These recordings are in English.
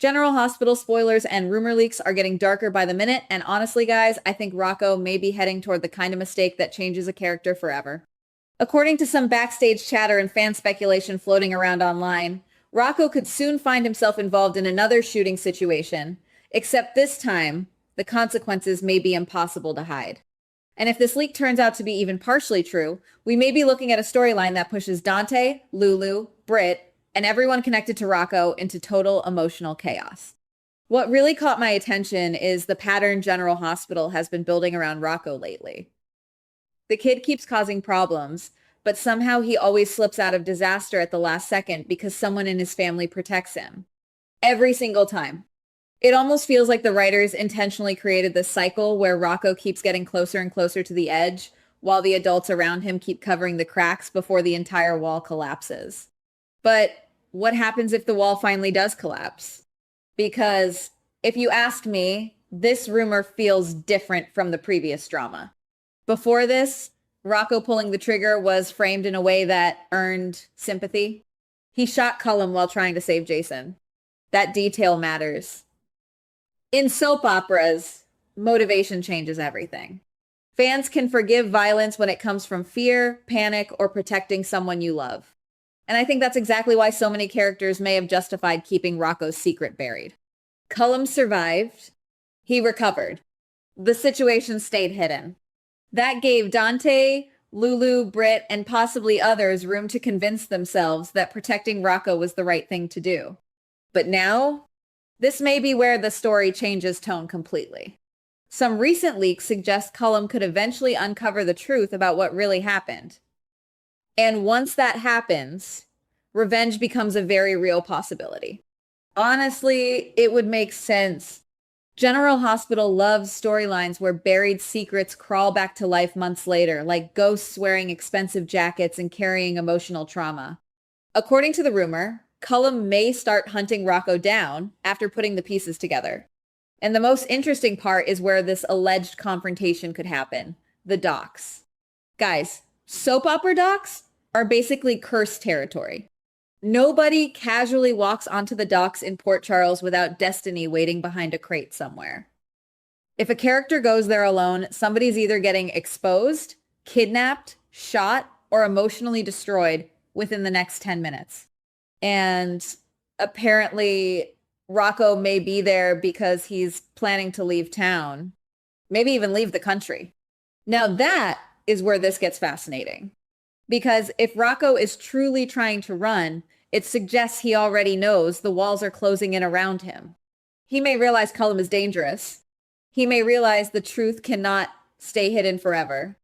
General Hospital spoilers and rumor leaks are getting darker by the minute, and honestly, guys, I think Rocco may be heading toward the kind of mistake that changes a character forever. According to some backstage chatter and fan speculation floating around online, Rocco could soon find himself involved in another shooting situation, except this time, the consequences may be impossible to hide. And if this leak turns out to be even partially true, we may be looking at a storyline that pushes Dante, Lulu, Britt, and everyone connected to Rocco into total emotional chaos. What really caught my attention is the pattern General Hospital has been building around Rocco lately. The kid keeps causing problems, but somehow he always slips out of disaster at the last second because someone in his family protects him. Every single time. It almost feels like the writers intentionally created this cycle where Rocco keeps getting closer and closer to the edge, while the adults around him keep covering the cracks before the entire wall collapses. But what happens if the wall finally does collapse? Because if you ask me, this rumor feels different from the previous drama. Before this, Rocco pulling the trigger was framed in a way that earned sympathy. He shot Cullum while trying to save Jason. That detail matters. In soap operas, motivation changes everything. Fans can forgive violence when it comes from fear, panic, or protecting someone you love. And I think that's exactly why so many characters may have justified keeping Rocco's secret buried. Cullum survived. He recovered. The situation stayed hidden. That gave Dante, Lulu, Britt, and possibly others room to convince themselves that protecting Rocco was the right thing to do. But now, this may be where the story changes tone completely. Some recent leaks suggest Cullum could eventually uncover the truth about what really happened. And once that happens, revenge becomes a very real possibility. Honestly, it would make sense. General Hospital loves storylines where buried secrets crawl back to life months later, like ghosts wearing expensive jackets and carrying emotional trauma. According to the rumor, Cullum may start hunting Rocco down after putting the pieces together. And the most interesting part is where this alleged confrontation could happen, the docks. Guys, soap opera docks are basically cursed territory. Nobody casually walks onto the docks in Port Charles without destiny waiting behind a crate somewhere. If a character goes there alone, somebody's either getting exposed, kidnapped, shot, or emotionally destroyed within the next 10 minutes. And apparently, Rocco may be there because he's planning to leave town, maybe even leave the country. Now that is where this gets fascinating. Because if Rocco is truly trying to run, it suggests he already knows the walls are closing in around him. He may realize Cullum is dangerous. He may realize the truth cannot stay hidden forever.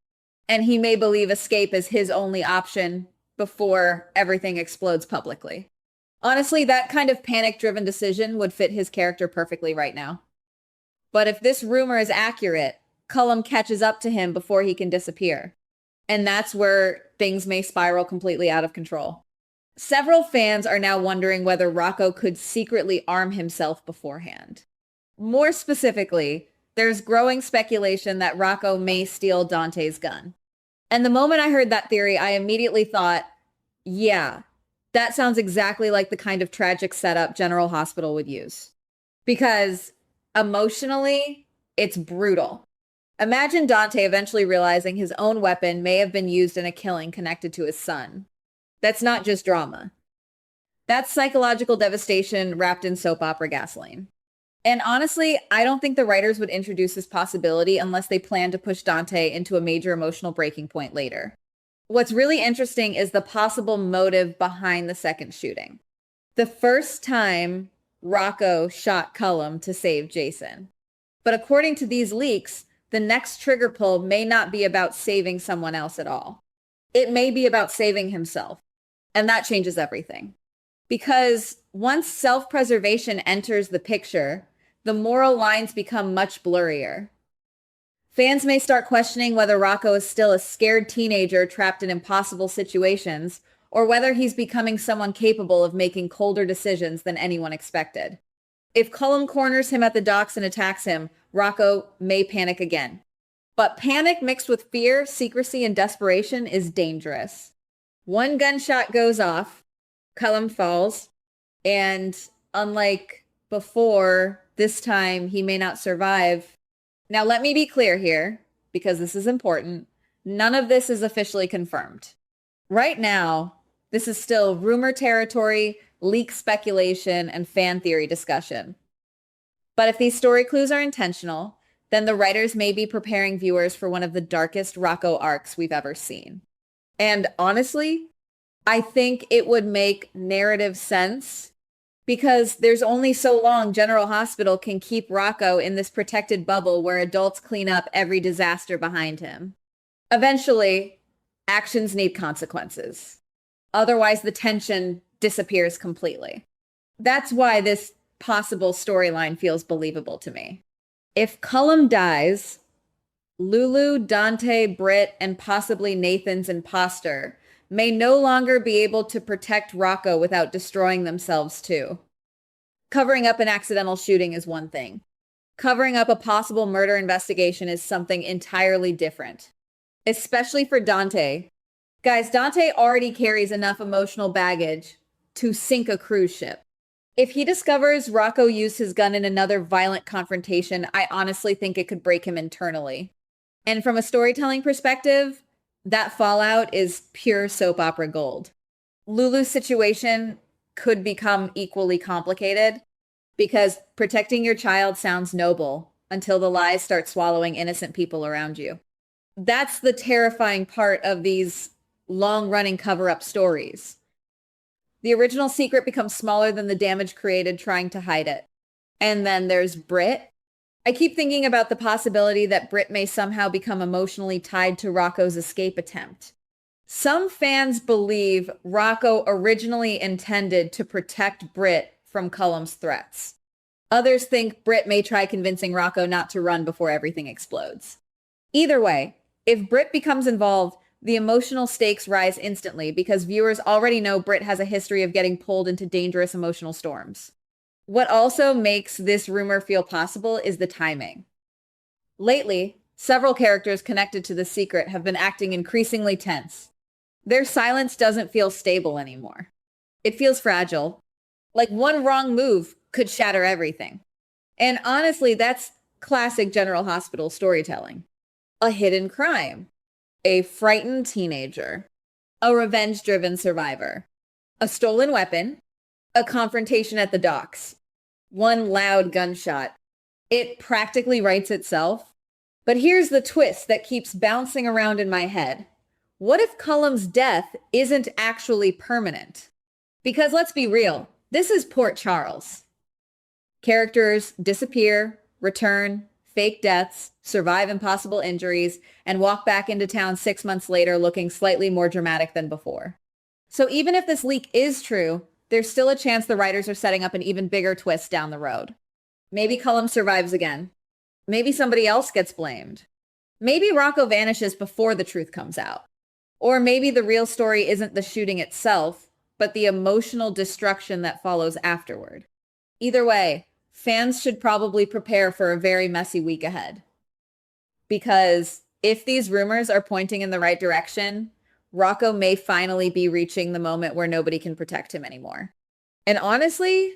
And he may believe escape is his only option before everything explodes publicly. Honestly, that kind of panic-driven decision would fit his character perfectly right now. But if this rumor is accurate, Cullum catches up to him before he can disappear. And that's where things may spiral completely out of control. Several fans are now wondering whether Rocco could secretly arm himself beforehand. More specifically, there's growing speculation that Rocco may steal Dante's gun. And the moment I heard that theory, I immediately thought, yeah, that sounds exactly like the kind of tragic setup General Hospital would use. Because emotionally, it's brutal. Imagine Dante eventually realizing his own weapon may have been used in a killing connected to his son. That's not just drama. That's psychological devastation wrapped in soap opera gasoline. And honestly, I don't think the writers would introduce this possibility unless they plan to push Dante into a major emotional breaking point later. What's really interesting is the possible motive behind the second shooting. The first time Rocco shot Cullum to save Jason. But according to these leaks, the next trigger pull may not be about saving someone else at all. It may be about saving himself. And that changes everything. Because once self-preservation enters the picture, the moral lines become much blurrier. Fans may start questioning whether Rocco is still a scared teenager trapped in impossible situations, or whether he's becoming someone capable of making colder decisions than anyone expected. If Cullum corners him at the docks and attacks him, Rocco may panic again. But panic mixed with fear, secrecy, and desperation is dangerous. One gunshot goes off, Cullum falls, and unlike before this time he may not survive. Now, let me be clear here, because this is important. None of this is officially confirmed. Right now, this is still rumor territory, leak speculation, and fan theory discussion. But if these story clues are intentional, then the writers may be preparing viewers for one of the darkest Rocco arcs we've ever seen. And honestly, I think it would make narrative sense because there's only so long General Hospital can keep Rocco in this protected bubble where adults clean up every disaster behind him. Eventually, actions need consequences. Otherwise, the tension disappears completely. That's why this possible storyline feels believable to me. If Cullum dies, Lulu, Dante, Britt, and possibly Nathan's imposter may no longer be able to protect Rocco without destroying themselves too. Covering up an accidental shooting is one thing. Covering up a possible murder investigation is something entirely different. Especially for Dante. Guys, Dante already carries enough emotional baggage to sink a cruise ship. If he discovers Rocco used his gun in another violent confrontation, I honestly think it could break him internally. And from a storytelling perspective, that fallout is pure soap opera gold. Lulu's situation could become equally complicated because protecting your child sounds noble until the lies start swallowing innocent people around you. That's the terrifying part of these long-running cover-up stories. The original secret becomes smaller than the damage created trying to hide it. And then there's Britt. I keep thinking about the possibility that Britt may somehow become emotionally tied to Rocco's escape attempt. Some fans believe Rocco originally intended to protect Britt from Cullum's threats. Others think Britt may try convincing Rocco not to run before everything explodes. Either way, if Britt becomes involved, the emotional stakes rise instantly because viewers already know Britt has a history of getting pulled into dangerous emotional storms. What also makes this rumor feel possible is the timing. Lately, several characters connected to the secret have been acting increasingly tense. Their silence doesn't feel stable anymore. It feels fragile, like one wrong move could shatter everything. And honestly, that's classic General Hospital storytelling. A hidden crime, a frightened teenager, a revenge-driven survivor, a stolen weapon, a confrontation at the docks, one loud gunshot. It practically writes itself. But here's the twist that keeps bouncing around in my head. What if Cullum's death isn't actually permanent? Because let's be real, this is Port Charles. Characters disappear, return, fake deaths, survive impossible injuries, and walk back into town 6 months later looking slightly more dramatic than before. So even if this leak is true, there's still a chance the writers are setting up an even bigger twist down the road. Maybe Cullum survives again. Maybe somebody else gets blamed. Maybe Rocco vanishes before the truth comes out. Or maybe the real story isn't the shooting itself, but the emotional destruction that follows afterward. Either way, fans should probably prepare for a very messy week ahead. Because if these rumors are pointing in the right direction, Rocco may finally be reaching the moment where nobody can protect him anymore. And honestly,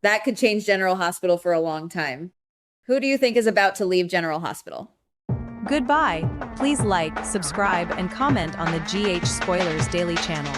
that could change General Hospital for a long time. Who do you think is about to leave General Hospital? Goodbye. Please like, subscribe, and comment on the GH Spoilers Daily channel.